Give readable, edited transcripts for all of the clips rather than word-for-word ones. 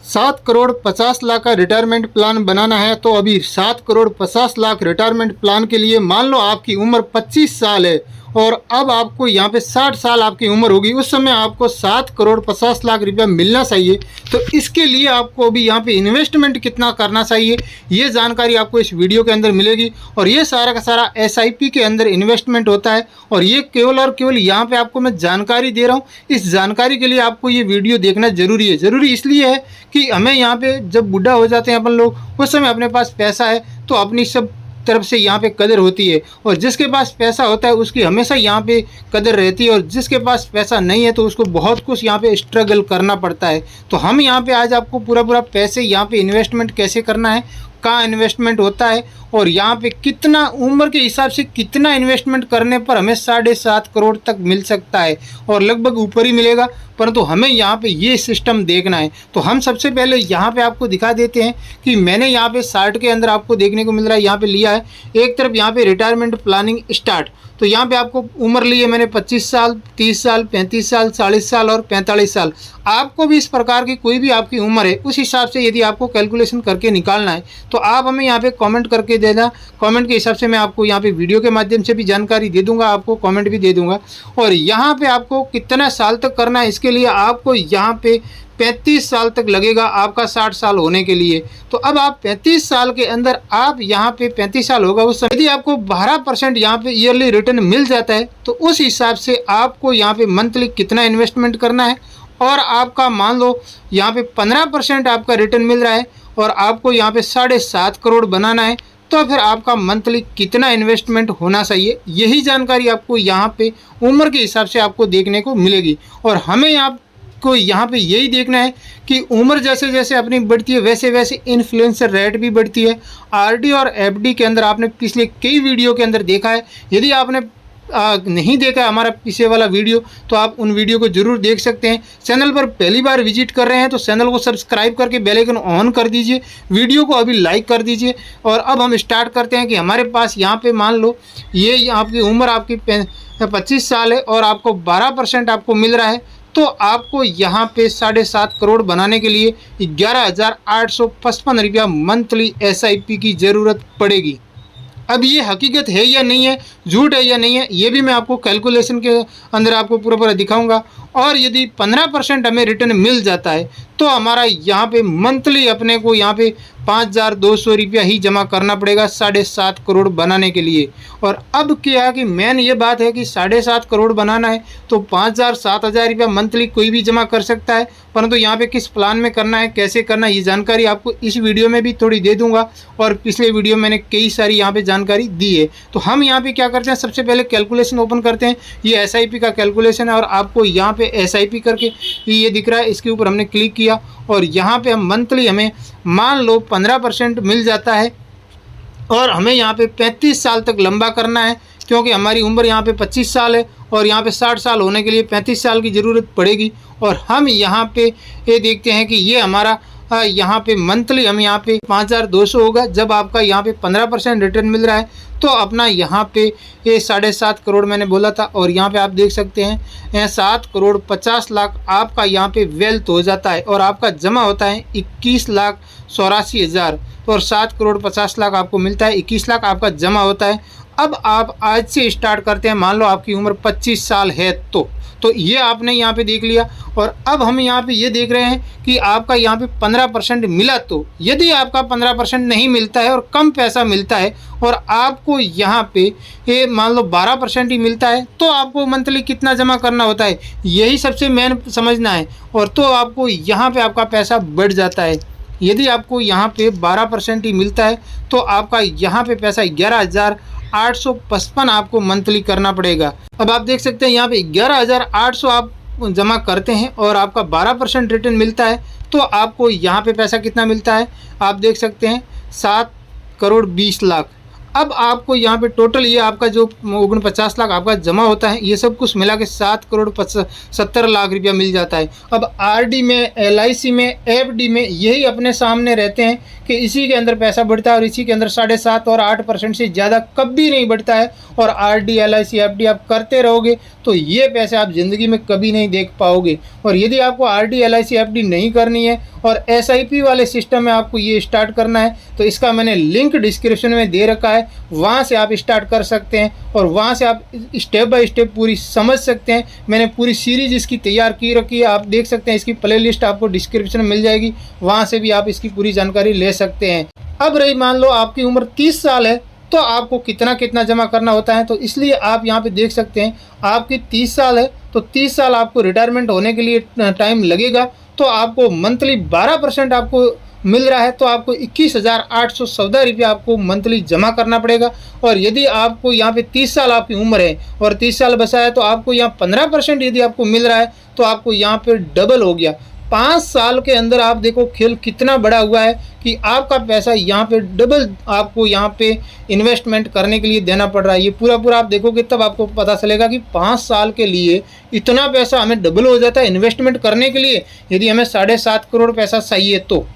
7,50,00,000 का retirement plan बनाना है तो अभी 7,50,00,000 रिटायरमेंट प्लान के लिए मान लो आपकी उम्र 25 साल है और अब आपको यहाँ पे 60 साल आपकी उम्र होगी, उस समय आपको 7,50,00,000 रुपया मिलना चाहिए। तो इसके लिए आपको अभी यहाँ पे इन्वेस्टमेंट कितना करना चाहिए ये जानकारी आपको इस वीडियो के अंदर मिलेगी। और ये सारा का सारा SIP के अंदर इन्वेस्टमेंट होता है और ये केवल और केवल यहाँ पे आपको मैं जानकारी दे रहा हूँ। इस जानकारी के लिए आपको ये वीडियो देखना ज़रूरी है। ज़रूरी इसलिए है कि हमें यहाँ पे जब बूढ़ा हो जाते हैं अपन लोग, उस समय अपने पास पैसा है तो अपनी सब तरफ से यहाँ पे कदर होती है और जिसके पास पैसा होता है उसकी हमेशा यहाँ पे कदर रहती है और जिसके पास पैसा नहीं है तो उसको बहुत कुछ यहाँ पे स्ट्रगल करना पड़ता है। तो हम यहाँ पे आज आपको पूरा पैसे यहाँ पे इन्वेस्टमेंट कैसे करना है, कहाँ इन्वेस्टमेंट होता है और यहाँ पे कितना उम्र के हिसाब से कितना इन्वेस्टमेंट करने पर हमें 7.5 करोड़ तक मिल सकता है और लगभग ऊपर ही मिलेगा, परंतु हमें यहाँ पे ये सिस्टम देखना है। तो हम सबसे पहले यहाँ पे आपको दिखा देते हैं कि मैंने यहाँ पे चार्ट के अंदर आपको देखने को मिल रहा है, यहाँ पे लिया है एक तरफ यहाँ पे रिटायरमेंट प्लानिंग स्टार्ट। तो यहाँ पे आपको उम्र ली है मैंने 25 साल, 30 साल, 35 साल, 40 साल और 45 साल। आपको भी इस प्रकार की कोई भी आपकी उम्र है उस हिसाब से यदि आपको कैलकुलेशन करके निकालना है तो आप हमें यहाँ पे कमेंट करके देना। कमेंट के हिसाब से मैं आपको यहाँ पे वीडियो के माध्यम से भी जानकारी दे दूंगा, आपको कमेंट भी दे दूंगा। और यहाँ पे आपको कितना साल तक करना है इसके लिए आपको यहाँ पे 35 साल तक लगेगा आपका 60 साल होने के लिए। तो अब आप 35 साल के अंदर आप यहाँ पे 35 साल होगा उस समय यदि आपको 12% यहाँ पे ईयरली रिटर्न मिल जाता है तो उस हिसाब से आपको यहाँ पे मंथली कितना इन्वेस्टमेंट करना है। और आपका मान लो यहाँ पे 15% आपका रिटर्न मिल रहा है और आपको यहाँ पे 7.5 करोड़ बनाना है तो फिर आपका मंथली कितना इन्वेस्टमेंट होना चाहिए, यही जानकारी आपको यहाँ पे उम्र के हिसाब से आपको देखने को मिलेगी। और हमें यहाँ पे यही देखना है कि उम्र जैसे जैसे अपनी बढ़ती है वैसे वैसे इन्फ्लुएंसर रेट भी बढ़ती है। RD और FD के अंदर आपने पिछले कई वीडियो के अंदर देखा है। यदि आपने नहीं देखा है हमारा पीछे वाला वीडियो तो आप उन वीडियो को जरूर देख सकते हैं। चैनल पर पहली बार विजिट कर रहे हैं तो चैनल को सब्सक्राइब करके बेल आइकन ऑन कर दीजिए, वीडियो को अभी लाइक कर दीजिए। और अब हम स्टार्ट करते हैं कि हमारे पास यहाँ पे मान लो ये आपकी उम्र आपकी 25 साल है और आपको 12% आपको मिल रहा है तो आपको यहाँ पे 7.5 करोड़ बनाने के लिए 11,855 रुपया मंथली SIP की ज़रूरत पड़ेगी। अब ये हकीकत है या नहीं है, झूठ है या नहीं है, ये भी मैं आपको कैलकुलेशन के अंदर आपको पूरा दिखाऊंगा। और यदि 15% हमें रिटर्न मिल जाता है तो हमारा यहाँ पे मंथली अपने को यहाँ पे 5,200 रुपया ही जमा करना पड़ेगा 7.5 करोड़ बनाने के लिए। और अब क्या है कि मेन ये बात है कि 7.5 करोड़ बनाना है तो 5,000 7,000 रुपया मंथली कोई भी जमा कर सकता है, परंतु यहाँ पे किस प्लान में करना है, कैसे करना है, ये जानकारी आपको इस वीडियो में भी थोड़ी दे दूंगा। और पिछले वीडियो में मैंने कई सारी यहाँ पे जानकारी दी है। तो हम यहाँ पे क्या करते हैं, सबसे पहले कैलकुलेशन ओपन करते हैं। ये SIP का कैलकुलेशन है और आपको यहाँ पे SIP करके ये दिख रहा है, इसके ऊपर हमने क्लिक किया और यहाँ पे हम मंथली हमें मान लो 15% मिल जाता है और हमें यहाँ पे 35 साल तक लंबा करना है क्योंकि हमारी उम्र यहाँ पे 25 साल है और यहाँ पे 60 साल होने के लिए 35 साल की ज़रूरत पड़ेगी। और हम यहाँ पे ये देखते हैं कि ये हमारा यहाँ पे मंथली हम यहाँ पे 5,200 होगा। जब आपका यहाँ पे 15% रिटर्न मिल रहा है तो अपना यहाँ पे ये 7.5 करोड़ मैंने बोला था और यहाँ पे आप देख सकते हैं 7,50,00,000 आपका यहाँ पे वेल्थ हो जाता है और आपका जमा होता है 21,84,000 और 7,50,00,000 आपको मिलता है, 21 लाख आपका जमा होता है। अब आप आज से स्टार्ट करते हैं, मान लो आपकी उम्र 25 साल है तो ये आपने यहाँ पे देख लिया। और अब हम यहाँ पे ये देख रहे हैं कि आपका यहाँ पे 15% मिला। तो यदि आपका 15% नहीं मिलता है और कम पैसा मिलता है और आपको यहाँ पे ये मान लो 12% ही मिलता है तो आपको मंथली कितना जमा करना होता है, यही सबसे मेन समझना है। और तो आपको यहाँ पे आपका पैसा बढ़ जाता है। यदि आपको यहाँ पे 12% ही मिलता है तो आपका यहाँ पे पैसा 11,855 आपको मंथली करना पड़ेगा। अब आप देख सकते हैं यहाँ पे 11,800 आप जमा करते हैं और आपका 12% रिटर्न मिलता है तो आपको यहाँ पे पैसा कितना मिलता है, आप देख सकते हैं 7,20,00,000। अब आपको यहाँ पे टोटल ये आपका जो 49 लाख आपका जमा होता है, ये सब कुछ मिला के 7 करोड़ 70 लाख रुपया मिल जाता है। अब आरडी में, एलआईसी में, एफडी में यही अपने सामने रहते हैं कि इसी के अंदर पैसा बढ़ता है और इसी के अंदर 7.5 और 8% से ज़्यादा कभी नहीं बढ़ता है। और आरडी, एलआईसी, एफडी आप करते रहोगे तो ये पैसे आप ज़िंदगी में कभी नहीं देख पाओगे। और यदि आपको आरडी, एलआईसी, एफडी नहीं करनी है और एसआईपी वाले सिस्टम में आपको ये स्टार्ट करना है तो इसका मैंने लिंक डिस्क्रिप्शन में दे रखा है, वहाँ से आप स्टार्ट कर सकते हैं और वहाँ से आप स्टेप बाय स्टेप पूरी समझ सकते हैं। मैंने पूरी सीरीज़ इसकी तैयार की रखी है, आप देख सकते हैं। इसकी प्लेलिस्ट आपको डिस्क्रिप्शन में मिल जाएगी, वहाँ से भी आप इसकी पूरी जानकारी ले सकते हैं। अब रही मान लो आपकी उम्र 30 साल है तो आपको कितना कितना जमा करना होता है, तो इसलिए आप यहाँ पे देख सकते हैं आपकी 30 साल है तो 30 साल आपको रिटायरमेंट होने के लिए टाइम लगेगा। तो आपको मंथली 12% आपको मिल रहा है तो आपको 21,814 रुपया आपको मंथली जमा करना पड़ेगा। और यदि आपको यहाँ पे 30 साल आपकी उम्र है और 30 साल बचा है तो आपको यहाँ 15% यदि आपको मिल रहा है तो आपको यहाँ पे डबल हो गया। 5 साल के अंदर आप देखो खेल कितना बड़ा हुआ है कि आपका पैसा यहाँ पे डबल आपको यहाँ पे इन्वेस्टमेंट करने के लिए देना पड़ रहा है। ये पूरा आप देखोगे तब आपको पता चलेगा कि 5 साल के लिए इतना पैसा हमें डबल हो जाता है इन्वेस्टमेंट करने के लिए, यदि हमें 7.5 करोड़ पैसा चाहिए तो।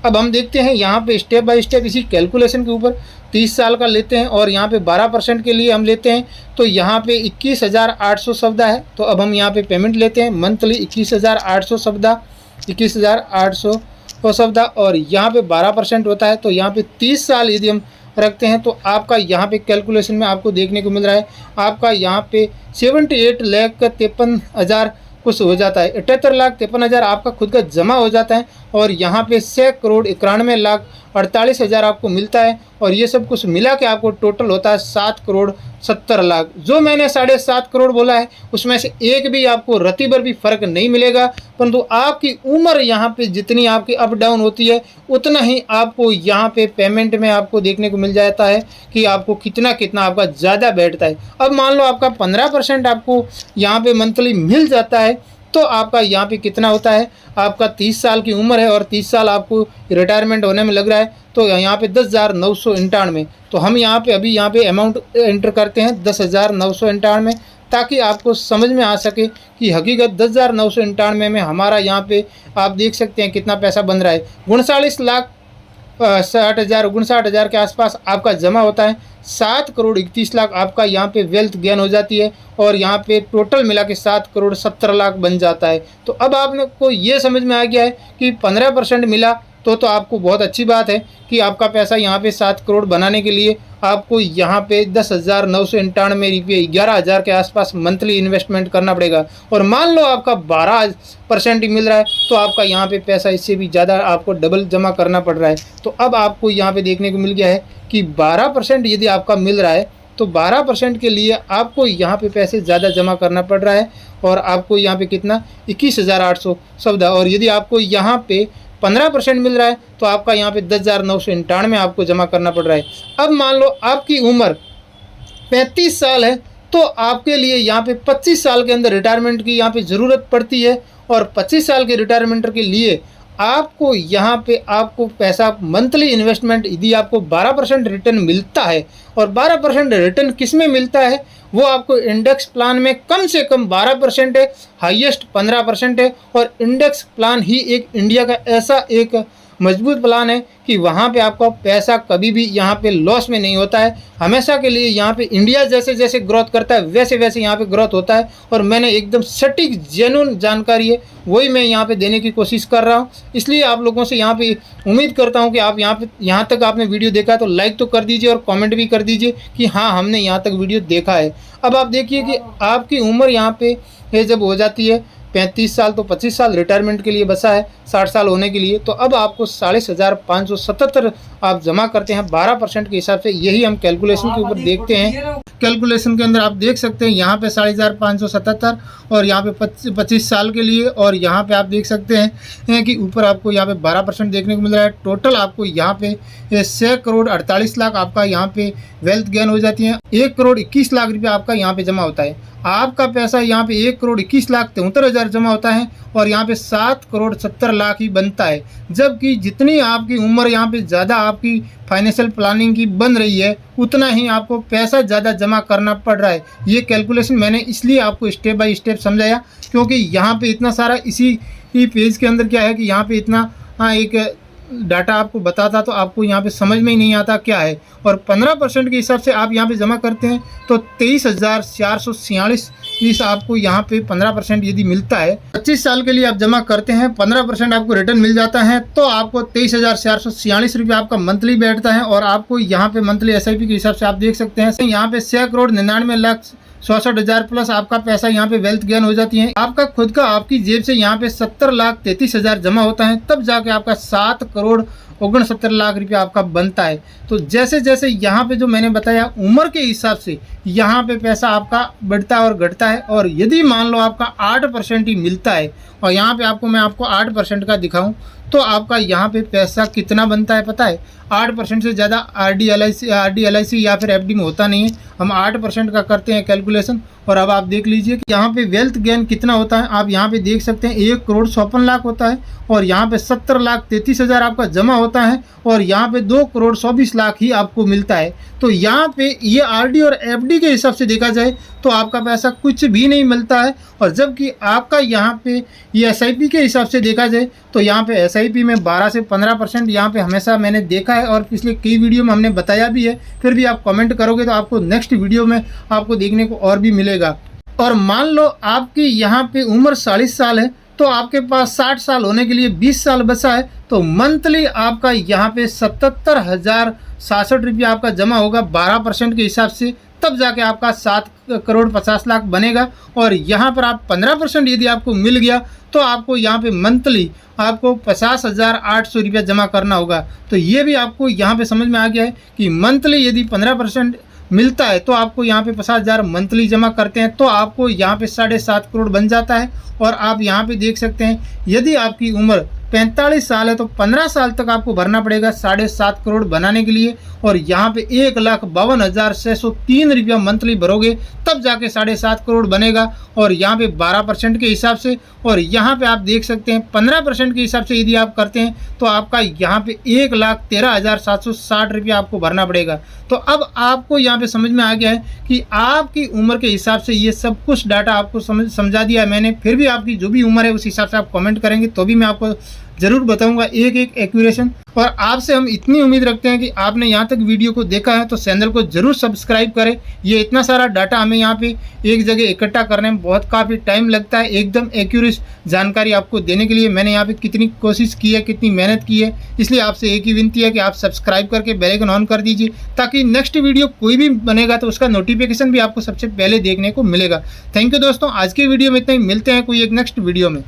अब हम देखते हैं यहाँ पे स्टेप बाय स्टेप इसी कैलकुलेशन के ऊपर 30 साल का लेते हैं और यहाँ पे 12% के लिए हम लेते हैं तो यहाँ पे 21,814 है। तो अब हम यहाँ पे पेमेंट लेते हैं मंथली 21,814 और यहाँ पे 12% होता है तो यहाँ पे 30 साल यदि हम रखते हैं तो आपका यहाँ पे कैलकुलेशन में आपको देखने को मिल रहा है आपका यहाँ पे 78,53,000 कुछ हो जाता है। 78,53,000 आपका खुद का जमा हो जाता है और यहाँ पे 6,91,48,000 आपको मिलता है और ये सब कुछ मिला के आपको टोटल होता है 7,70,00,000। जो मैंने 7.5 करोड़ बोला है उसमें से एक भी आपको रत्ती भर भी फर्क नहीं मिलेगा, परंतु आपकी उम्र यहाँ पे जितनी आपकी अप डाउन होती है उतना ही आपको यहाँ पे पेमेंट में आपको देखने को मिल जाता है कि आपको कितना कितना आपका ज़्यादा बैठता है। अब मान लो आपका 15% आपको यहाँ पे मंथली मिल जाता है तो आपका यहाँ पे कितना होता है, आपका 30 साल की उम्र है और 30 साल आपको रिटायरमेंट होने में लग रहा है तो यहाँ पे 10,991। तो हम यहाँ पे अभी यहाँ पे अमाउंट एंटर करते हैं 10,991 ताकि आपको समझ में आ सके कि हकीकत 10,991 में हमारा यहाँ पे आप देख सकते हैं कितना पैसा बन रहा है। 59,60,000 के आसपास आपका जमा होता है। 7,31,00,000 आपका यहाँ पे वेल्थ गेन हो जाती है और यहाँ पे टोटल मिला के 7,70,00,000 बन जाता है। तो अब आपको ये समझ में आ गया है कि 15% मिला तो आपको बहुत अच्छी बात है कि आपका पैसा यहाँ पे 7 करोड़ बनाने के लिए आपको यहाँ पे 10,991 रुपये 11,000 के आसपास मंथली इन्वेस्टमेंट करना पड़ेगा। और मान लो आपका 12% ही मिल रहा है तो आपका यहाँ पे पैसा इससे भी ज़्यादा आपको डबल जमा करना पड़ रहा है। तो अब आपको यहाँ पे देखने को मिल गया है कि 12% यदि आपका मिल रहा है तो 12% के लिए आपको यहाँ पे पैसे ज़्यादा जमा करना पड़ रहा है और आपको यहाँ पे कितना 21,814। और यदि आपको यहाँ पे 15% मिल रहा है तो आपका यहाँ पे 10,991 आपको जमा करना पड़ रहा है। अब मान लो आपकी उम्र 35 साल है तो आपके लिए यहाँ पे 25 साल के अंदर रिटायरमेंट की यहाँ पे ज़रूरत पड़ती है और 25 साल के रिटायरमेंट के लिए आपको यहाँ पे आपको पैसा मंथली इन्वेस्टमेंट यदि आपको 12% रिटर्न मिलता है और 12% रिटर्न किस में मिलता है, वो आपको इंडेक्स प्लान में कम से कम 12% है, हाईएस्ट 15% है। और इंडेक्स प्लान ही एक इंडिया का ऐसा एक मजबूत प्लान है कि वहाँ पे आपका पैसा कभी भी यहाँ पे लॉस में नहीं होता है। हमेशा के लिए यहाँ पे इंडिया जैसे जैसे ग्रोथ करता है वैसे वैसे यहाँ पे ग्रोथ होता है। और मैंने एकदम सटीक जेन्युइन जानकारी है वही मैं यहाँ पे देने की कोशिश कर रहा हूँ। इसलिए आप लोगों से यहाँ पे उम्मीद करता हूँ कि आप यहाँ तक आपने वीडियो देखा तो लाइक तो कर दीजिए और कमेंट भी कर दीजिए कि हाँ हमने यहाँ तक वीडियो देखा है। अब आप देखिए कि आपकी उम्र यहाँ पे जब हो जाती है 35 साल तो 25 साल रिटायरमेंट के लिए बचा है 60 साल होने के लिए। तो अब आपको 40,577 आप जमा करते हैं 12% के हिसाब से। यही हम कैलकुलेशन के ऊपर देखते हैं। कैलकुलेशन के अंदर आप देख सकते हैं यहाँ पे 40,577 और यहाँ पे 25 साल के लिए। और यहाँ पे आप देख सकते हैं कि ऊपर आपको यहाँ पे 12% देखने को मिल रहा है। टोटल आपको यहाँ पे 6,48,00,000 आपका यहाँ पे वेल्थ गेन हो जाती है। 1,21,00,000 रुपये आपका यहाँ पे जमा होता है। आपका पैसा यहाँ पे 1,21,73,000 जमा होता है और यहाँ पे 7,70,00,000 ही बनता है। जबकि जितनी आपकी उम्र यहाँ पे ज़्यादा आपकी फाइनेंशियल प्लानिंग की बन रही है, उतना ही आपको पैसा ज़्यादा जमा करना पड़ रहा है। ये कैलकुलेशन मैंने इसलिए आपको स्टेप बाय स्टेप समझाया, क्योंकि यहाँ पे इतना सारा इसी पेज के अंदर क्या है कि यहाँ पे इतना एक डाटा आपको बताता तो आपको यहाँ पे समझ में ही नहीं आता क्या है। और 15% के हिसाब से आप यहाँ पे जमा करते हैं तो 23,446 इस आपको यहाँ पे 15% यदि मिलता है। 25 साल के लिए आप जमा करते हैं, 15% आपको रिटर्न मिल जाता है, तो आपको 23,446 रुपये आपका मंथली बैठता है। और आपको यहाँ पे मंथली SIP के हिसाब से आप देख सकते हैं यहाँ पे 6,99,67,000 प्लस आपका पैसा यहाँ पे वेल्थ गेन हो जाती है। आपका खुद का आपकी जेब से यहाँ पे 70,33,000 जमा होता है, तब जाके आपका 7,69,00,000 रुपया आपका बनता है। तो जैसे जैसे यहाँ पे जो मैंने बताया उम्र के हिसाब से यहाँ पे पैसा आपका बढ़ता है और घटता है। और यदि मान लो आपका 8% ही मिलता है और यहाँ पे मैं आपको 8% का दिखाऊं तो आपका यहाँ पे पैसा कितना बनता है पता है? 8% से ज़्यादा RD LIC या फिर FD में होता नहीं है। हम 8% का करते हैं कैलकुलेशन। और अब आप देख लीजिए कि यहाँ पे वेल्थ गेन कितना होता है। आप यहाँ पे देख सकते हैं 1,54,00,000 होता है और यहाँ पे 70,33,000 आपका जमा होता है और यहाँ पे 2,24,00,000 ही आपको मिलता है। तो यहाँ पे ये RD और FD के हिसाब से देखा जाए तो आपका पैसा कुछ भी नहीं मिलता है। और जबकि आपका यहाँ पे ये SIP के हिसाब से देखा जाए तो यहाँ पे SIP में 12 से 15% यहाँ पे हमेशा मैंने देखा है और पिछले कई वीडियो में हमने बताया भी है। फिर भी आप कमेंट करोगे तो आपको नेक्स्ट वीडियो में आपको देखने को और भी मिलेगा। और मान लो आपकी यहाँ पे उम्र 40 साल है तो आपके पास 60 साल होने के लिए 20 साल बचा है, तो मंथली आपका यहाँ पे 77,067 रुपया आपका जमा होगा 12% के हिसाब से, तब जाके आपका 7,50,00,000 बनेगा। और यहाँ पर आप 15% यदि आपको मिल गया तो आपको यहाँ पे मंथली आपको 50,800 रुपया जमा करना होगा। तो ये भी आपको यहाँ पे समझ में आ गया है कि मंथली यदि 15% मिलता है तो आपको यहाँ पे 50,000 मंथली जमा करते हैं तो आपको यहाँ पे 7.5 करोड़ बन जाता है। और आप यहाँ पे देख सकते हैं यदि आपकी उम्र 45 साल है तो 15 साल तक आपको भरना पड़ेगा 7.5 करोड़ बनाने के लिए। और यहाँ पे 1,52,603 रुपया मंथली भरोगे तब जाके 7.5 करोड़ बनेगा। और यहाँ पे 12% के हिसाब से, और यहाँ पे आप देख सकते हैं 15% के हिसाब से यदि आप करते हैं तो आपका यहाँ पे 1,13,760 रुपया आपको भरना पड़ेगा। तो अब आपको यहाँ पे समझ में आ गया है कि आपकी उम्र के हिसाब से ये सब कुछ डाटा आपको समझा दिया है मैंने। फिर भी आपकी जो भी उम्र है उस हिसाब से आप कमेंट करेंगे तो भी मैं आपको ज़रूर बताऊंगा एक एक एक्यूरेशन। और आपसे हम इतनी उम्मीद रखते हैं कि आपने यहाँ तक वीडियो को देखा है तो चैनल को ज़रूर सब्सक्राइब करें। ये इतना सारा डाटा हमें यहाँ पे एक जगह इकट्ठा करने में काफ़ी टाइम लगता है। एकदम एक्यूरेट जानकारी आपको देने के लिए मैंने यहाँ पे कितनी कोशिश की है, कितनी मेहनत की है। इसलिए आपसे एक ही विनती है कि आप सब्सक्राइब करके बेल आइकन ऑन कर दीजिए ताकि नेक्स्ट वीडियो कोई भी बनेगा तो उसका नोटिफिकेशन भी आपको सबसे पहले देखने को मिलेगा। थैंक यू दोस्तों, आज की वीडियो में इतना ही। मिलते हैं कोई एक नेक्स्ट वीडियो में।